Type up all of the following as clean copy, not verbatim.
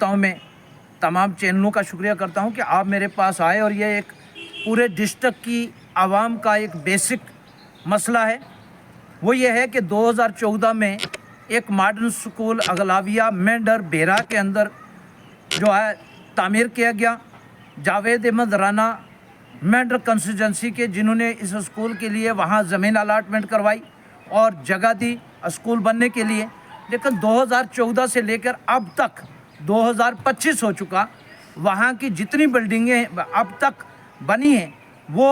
करता हूँ, मैं तमाम चैनलों का शुक्रिया करता हूँ कि आप मेरे पास आए और ये एक पूरे डिस्ट्रिक्ट की आवाम का एक बेसिक मसला है। वो ये है कि 2014 में एक मॉडर्न स्कूल अगलाविया मेंढर बेरा के अंदर जो है तामीर किया गया। जावेद अहमद राना मेंढर कंस्टिट्यूंसी के, जिन्होंने इस स्कूल के लिए वहाँ ज़मीन अलाटमेंट करवाई और जगह दी स्कूल बनने के लिए। लेकिन 2014 से लेकर अब तक 2025 हो चुका, वहाँ की जितनी बिल्डिंगें अब तक बनी हैं वो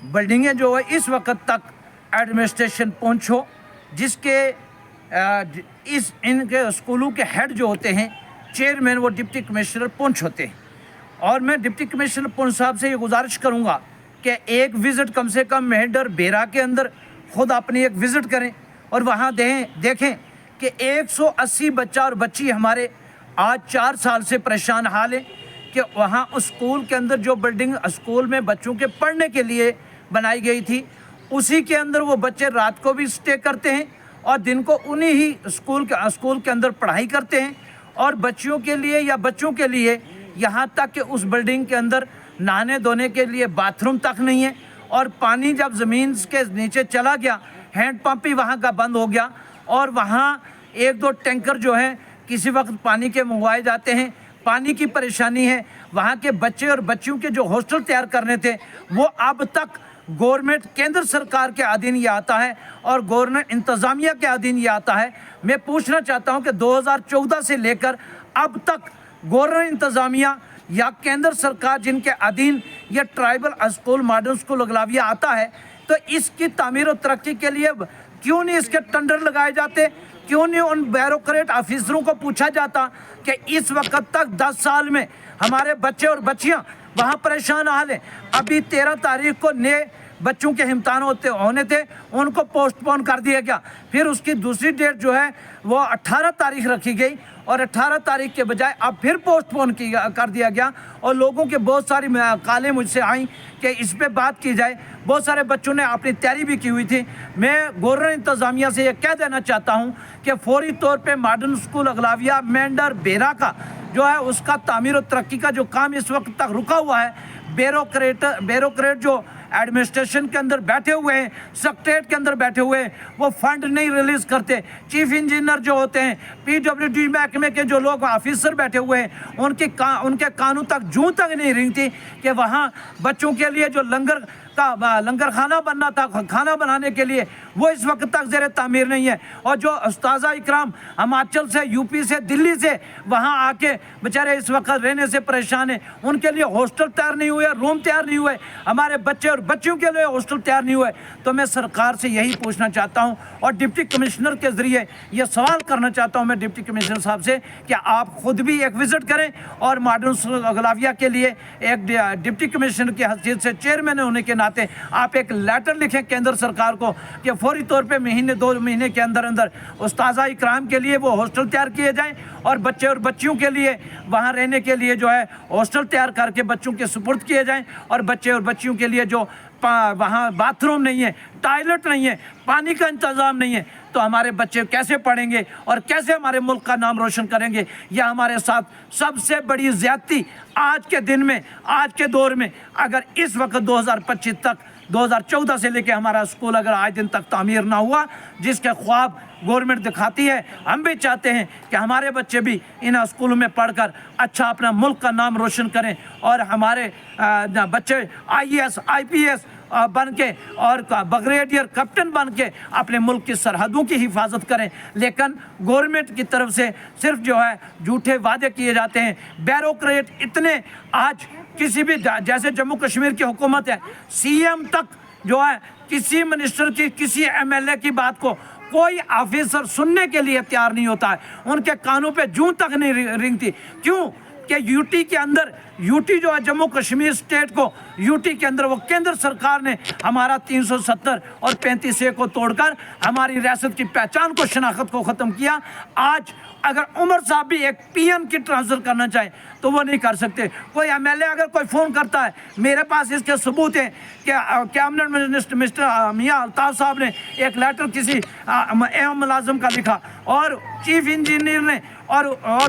बिल्डिंगें जो है इस वक्त तक एडमिनिस्ट्रेशन पहुँच हो, जिसके इनके स्कूलों के हेड जो होते हैं चेयरमैन, वो डिप्टी कमिश्नर पुंछ होते हैं। और मैं डिप्टी कमिश्नर पुंछ साहब से ये गुजारिश करूँगा कि एक विज़िट कम से कम मेंढर बेरा के अंदर ख़ुद अपनी एक विज़िट करें और वहाँ देखें कि 180 बच्चा और बच्ची हमारे आज 4 साल से परेशान हाल है कि वहाँ उस स्कूल के अंदर जो बिल्डिंग स्कूल में बच्चों के पढ़ने के लिए बनाई गई थी, उसी के अंदर वो बच्चे रात को भी स्टे करते हैं और दिन को उन्हीं ही स्कूल के अंदर पढ़ाई करते हैं। और बच्चियों के लिए या बच्चों के लिए यहाँ तक कि उस बिल्डिंग के अंदर नहाने धोने के लिए बाथरूम तक नहीं है। और पानी जब ज़मीन के नीचे चला गया, हैंड पंप ही वहाँ का बंद हो गया और वहाँ 1-2 टैंकर जो है किसी वक्त पानी के मंगवाए जाते हैं। पानी की परेशानी है। वहाँ के बच्चे और बच्चियों के जो हॉस्टल तैयार करने थे वो अब तक गवर्नमेंट केंद्र सरकार के अधीन ये आता है और गवर्नमेंट इंतज़ामिया के अधीन ये आता है। मैं पूछना चाहता हूँ कि 2014 से लेकर अब तक गवर्नमेंट इंतज़ामिया या केंद्र सरकार जिनके अधीन ये ट्राइबल स्कूल मॉडर्न स्कूल अगलाविया आता है, तो इसकी तामीर और तरक्की के लिए क्यों नहीं इसके टेंडर लगाए जाते? क्यों नहीं उन ब्यूरोक्रेट ऑफिसरों को पूछा जाता कि इस वक्त तक 10 साल में हमारे बच्चे और बच्चियां वहाँ परेशान हाल हैं। अभी 13 तारीख को नए बच्चों के इम्तहान होने थे, उनको पोस्टपोन कर दिया गया। फिर उसकी दूसरी डेट जो है वो 18 तारीख रखी गई और 18 तारीख के बजाय अब फिर पोस्टपोन कर दिया गया। और लोगों के बहुत सारी कालें मुझसे आई कि इस पे बात की जाए। बहुत सारे बच्चों ने अपनी तैयारी भी की हुई थी। मैं गवर्नमेंट इंतज़ामिया से ये कह देना चाहता हूँ कि फौरी तौर पे मॉडर्न स्कूल अगलाविया मेंढर बेरा का जो है उसका तामीर और तरक्की का जो काम इस वक्त तक रुका हुआ है, ब्यूरोक्रेट जो एडमिनिस्ट्रेशन के अंदर बैठे हुए हैं, सेक्रेटरीट के अंदर बैठे हुए हैं, वो फंड नहीं रिलीज़ करते। चीफ इंजीनियर जो होते हैं, PWD महकमे के जो लोग ऑफिसर बैठे हुए हैं, उनके कानों तक जूं तक नहीं रेंगती कि वहाँ बच्चों के लिए जो लंगर खाना बनना था, खाना बनाने के लिए, वो इस वक्त तक ज़ेर तामीर नहीं है। और जो उस्ताज़ा इकराम हिमाचल से, यूपी से, दिल्ली से वहाँ आके बेचारे इस वक्त रहने से परेशान हैं, उनके लिए हॉस्टल तैयार नहीं हुए, रूम तैयार नहीं हुए, हमारे बच्चे और बच्चियों के लिए हॉस्टल तैयार नहीं हुए। तो मैं सरकार से यही पूछना चाहता हूँ और डिप्टी कमिश्नर के ज़रिए ये सवाल करना चाहता हूँ मैं डिप्टी कमिश्नर साहब से कि आप ख़ुद भी एक विज़िट करें और मॉडर्न स्कूल अगलाविया के लिए एक डिप्टी कमिश्नर की हैसियत से चेयरमैन होने के नाते आप एक लेटर लिखें केंद्र सरकार को कि फौरी तौर पे 1-2 महीने के अंदर अंदर उस्ताज़ा इकराम के लिए वो हॉस्टल तैयार किए जाएं और बच्चे और बच्चियों के लिए वहाँ रहने के लिए जो है हॉस्टल तैयार करके बच्चों के सुपुर्द किए जाएं। और बच्चे और बच्चियों के लिए जो वहाँ बाथरूम नहीं है, टॉयलेट नहीं है, पानी का इंतज़ाम नहीं है, तो हमारे बच्चे कैसे पढ़ेंगे और कैसे हमारे मुल्क का नाम रोशन करेंगे? यह हमारे साथ सबसे बड़ी ज़्यादती आज के दिन में, आज के दौर में। अगर इस वक्त 2025 तक 2014 से लेके हमारा स्कूल अगर आज दिन तक तामीर ना हुआ, जिसके ख्वाब गवर्नमेंट दिखाती है, हम भी चाहते हैं कि हमारे बच्चे भी इन स्कूलों में पढ़कर अच्छा अपना मुल्क का नाम रोशन करें और हमारे बच्चे IAS IPS बन के और ब्रिगेडियर कैप्टन बन के अपने मुल्क की सरहदों की हिफाजत करें। लेकिन गवर्नमेंट की तरफ से सिर्फ जो है झूठे वादे किए जाते हैं। ब्यूरोक्रेट इतने आज किसी भी, जैसे जम्मू कश्मीर की हुकूमत है, CM तक जो है किसी मिनिस्टर की, किसी MLA की बात को कोई ऑफिसर सुनने के लिए तैयार नहीं होता है। उनके कानों पे जूं तक नहीं रेंगती। क्यों कि यूटी के अंदर, यूटी जो है जम्मू कश्मीर स्टेट को, यूटी के अंदर वो केंद्र सरकार ने हमारा 370 और 35A को तोड़कर हमारी रियासत की पहचान को, शनाख्त को ख़त्म किया। आज अगर उमर साहब भी एक PM की ट्रांसफ़र करना चाहें तो वो नहीं कर सकते। कोई MLA अगर कोई फ़ोन करता है, मेरे पास इसके सबूत हैं कि कैबिनेट मिनिस्टर मिस्टर मियां अल्ताफ़ साहब ने एक लेटर किसी अहम मुलाजिम का लिखा और चीफ इंजीनियर ने اور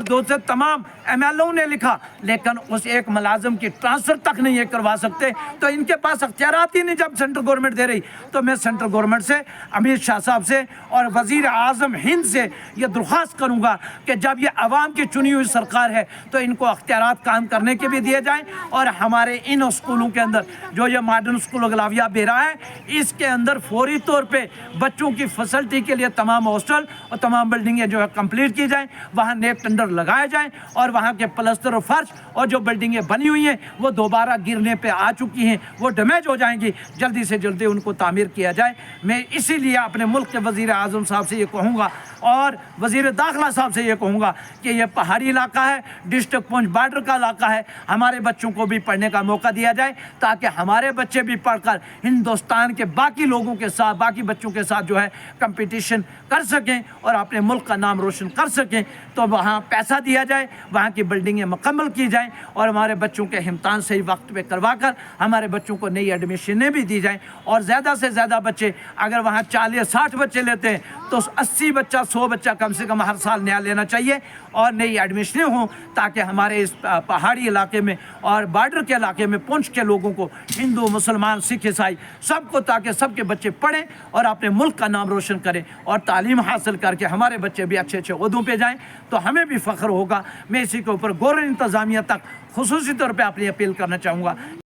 دوسرے تمام MLO نے لکھا، لیکن اس ایک ملازم کی ٹرانسفر تک نہیں یہ کروا سکتے، تو ان کے پاس اختیارات ہی نہیں جب سینٹرل گورنمنٹ دے رہی۔ تو میں سینٹرل گورنمنٹ سے، امت شاہ صاحب سے اور وزیر اعظم ہند سے یہ درخواست کروں گا کہ جب یہ عوام کی چنی ہوئی سرکار ہے تو ان کو اختیارات کام کرنے کے بھی دیے جائیں، اور ہمارے ان اسکولوں کے اندر جو یہ ماڈرن اسکول اگلاویہ بیرا ہے، اس کے اندر فوری طور پہ بچوں کی فیسلٹی کے لیے تمام ہاسٹل اور تمام بلڈنگیں جو ہے کمپلیٹ کی جائیں، وہاں نیک ٹینڈر لگائے جائیں، اور وہاں کے پلستر و فرش اور جو بلڈنگیں بنی ہوئی ہیں وہ دوبارہ گرنے پہ آ چکی ہیں، وہ ڈیمیج ہو جائیں گی، جلدی سے جلدی ان کو تعمیر کیا جائے۔ میں اسی لیے اپنے ملک کے وزیر اعظم صاحب سے یہ کہوں گا اور وزیر داخلہ صاحب سے یہ کہوں گا کہ یہ پہاڑی علاقہ ہے، ڈسٹرکٹ پونچھ بارڈر کا علاقہ ہے، ہمارے بچوں کو بھی پڑھنے کا موقع دیا جائے تاکہ ہمارے بچے بھی پڑھ کر ہندوستان کے باقی لوگوں کے ساتھ، باقی بچوں کے ساتھ جو ہے کمپٹیشن کر سکیں اور اپنے ملک کا نام روشن کر سکیں۔ تو وہاں پیسہ دیا جائے، وہاں کی بلڈنگیں مکمل کی جائیں، اور ہمارے بچوں کے امتحان صحیح وقت پہ کروا کر ہمارے بچوں کو نئی ایڈمیشنیں بھی دی جائیں، اور زیادہ سے زیادہ بچے، اگر وہاں 40-60 بچے لیتے ہیں تو 80 بچہ 100 بچہ کم سے کم ہر سال نیا لینا چاہیے، اور نئی ایڈمیشنیں ہوں تاکہ ہمارے اس پہاڑی علاقے میں اور بارڈر کے علاقے میں پونچھ کے لوگوں کو، ہندو مسلمان سکھ عیسائی سب کو، تاکہ سب کے بچے پڑھیں اور اپنے ملک کا نام روشن کریں اور تعلیم حاصل کر کے ہمارے بچے بھی اچھے اچھے عہدوں پہ جائیں، تو ہمیں بھی فخر ہوگا۔ میں اسی کے اوپر گورنمنٹ انتظامیہ تک خصوصی طور پہ اپنی اپیل کرنا چاہوں گا